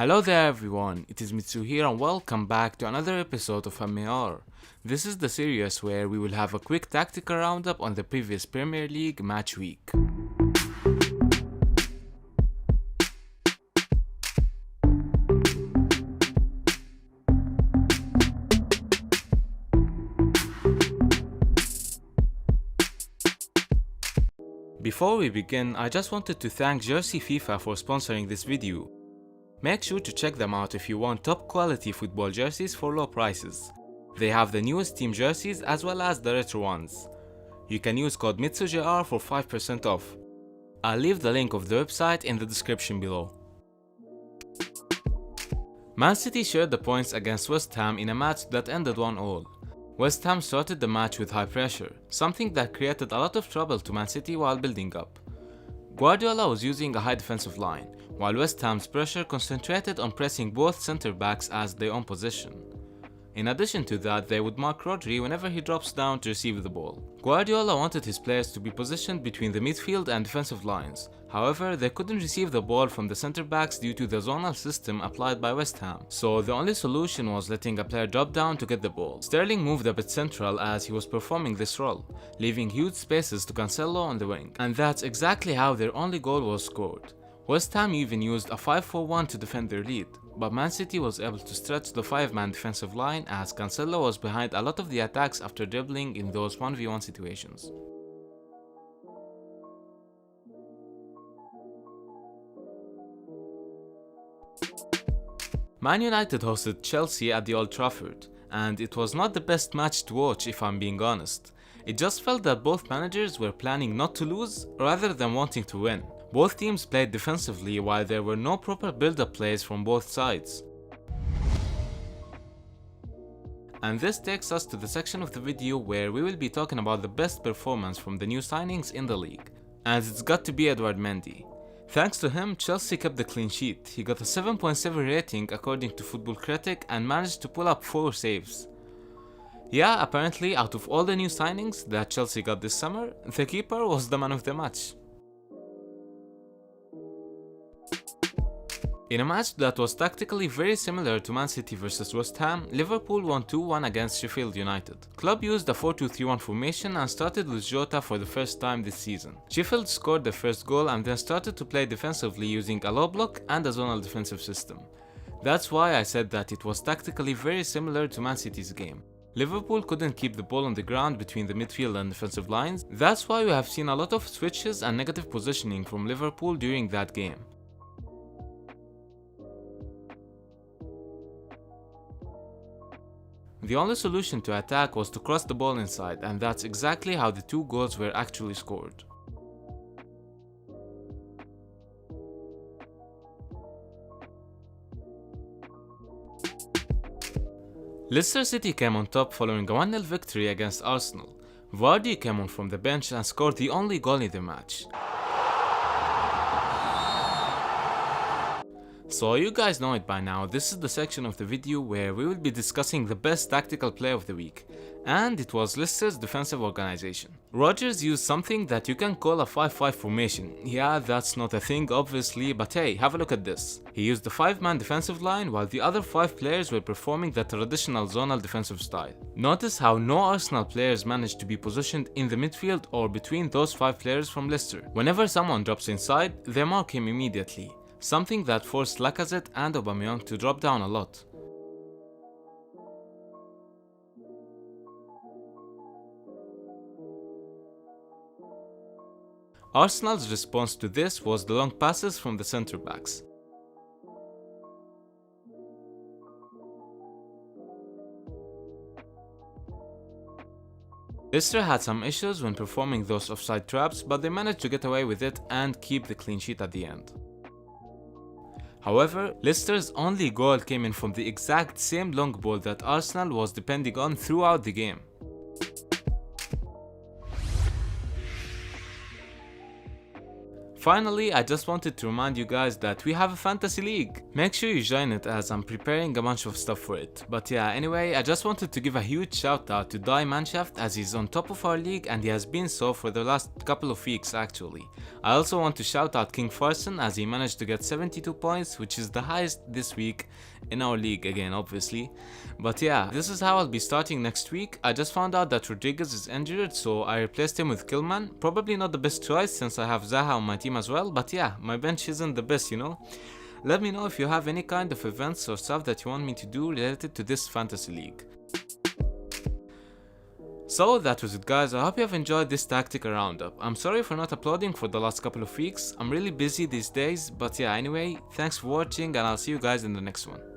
Hello there everyone, it is Mitsu here and welcome back to another episode of MAR. This is the series where we will have a quick tactical roundup on the previous Premier League match week. Before we begin, I just wanted to thank Jersey FIFA for sponsoring this video. Make sure to check them out if you want top quality football jerseys for low prices. They have the newest team jerseys as well as the retro ones. You can use code MITSUJR for 5% off. I'll leave the link of the website in the description below. Man City shared the points against West Ham in a match that ended 1-1. West Ham started the match with high pressure, something that created a lot of trouble to Man City while building up. Guardiola was using a high defensive line, while West Ham's pressure concentrated on pressing both centre-backs as they own possession. In addition to that, they would mark Rodri whenever he drops down to receive the ball. Guardiola wanted his players to be positioned between the midfield and defensive lines. However, they couldn't receive the ball from the centre-backs due to the zonal system applied by West Ham, so the only solution was letting a player drop down to get the ball. Sterling moved a bit central as he was performing this role, leaving huge spaces to Cancelo on the wing, and that's exactly how their only goal was scored. West Ham even used a 5-4-1 to defend their lead, but Man City was able to stretch the 5-man defensive line as Cancelo was behind a lot of the attacks after dribbling in those 1v1 situations. Man United hosted Chelsea at the Old Trafford, and it was not the best match to watch if I'm being honest. It just felt that both managers were planning not to lose rather than wanting to win. Both teams played defensively while there were no proper build-up plays from both sides. And this takes us to the section of the video where we will be talking about the best performance from the new signings in the league. And it's got to be Edouard Mendy. Thanks to him, Chelsea kept the clean sheet. He got a 7.7 rating according to Football Critic and managed to pull up 4 saves. Yeah, apparently out of all the new signings that Chelsea got this summer, the keeper was the man of the match. In a match that was tactically very similar to Man City vs West Ham, Liverpool won 2-1 against Sheffield United. Klopp used a 4-2-3-1 formation and started with Jota for the first time this season. Sheffield scored the first goal and then started to play defensively using a low block and a zonal defensive system. That's why I said that it was tactically very similar to Man City's game. Liverpool couldn't keep the ball on the ground between the midfield and defensive lines. That's why we have seen a lot of switches and negative positioning from Liverpool during that game. The only solution to attack was to cross the ball inside, and that's exactly how the 2 goals were actually scored. Leicester City came on top following a 1-0 victory against Arsenal. Vardy came on from the bench and scored the only goal in the match. So you guys know it by now, this is the section of the video where we will be discussing the best tactical play of the week, and it was Leicester's defensive organization. Rodgers used something that you can call a 5-5 formation. Yeah, that's not a thing obviously, but hey, have a look at this. He used the 5-man defensive line while the other 5 players were performing the traditional zonal defensive style. Notice how no Arsenal players managed to be positioned in the midfield or between those 5 players from Leicester. Whenever someone drops inside, they mark him immediately. Something that forced Lacazette and Aubameyang to drop down a lot. Arsenal's response to this was the long passes from the centre-backs. Leicester had some issues when performing those offside traps, but they managed to get away with it and keep the clean sheet at the end. However, Leicester's only goal came in from the exact same long ball that Arsenal was depending on throughout the game. Finally, I just wanted to remind you guys that we have a fantasy league. Make sure you join it as I'm preparing a bunch of stuff for it. But yeah, anyway, I just wanted to give a huge shout out to Die Manshaft as he's on top of our league and he has been so for the last couple of weeks actually. I also want to shout out King Farson as he managed to get 72 points, which is the highest this week in our league again obviously. But yeah, this is how I'll be starting next week. I just found out that Rodriguez is injured, so I replaced him with Killman. Probably not the best choice since I have Zaha on my team as well, but yeah, my bench isn't the best, you know. Let me know if you have any kind of events or stuff that you want me to do related to this fantasy league. So that was it guys, I hope you have enjoyed this tactical roundup. I'm sorry for not uploading for the last couple of weeks, I'm really busy these days, but yeah, anyway, thanks for watching and I'll see you guys in the next one.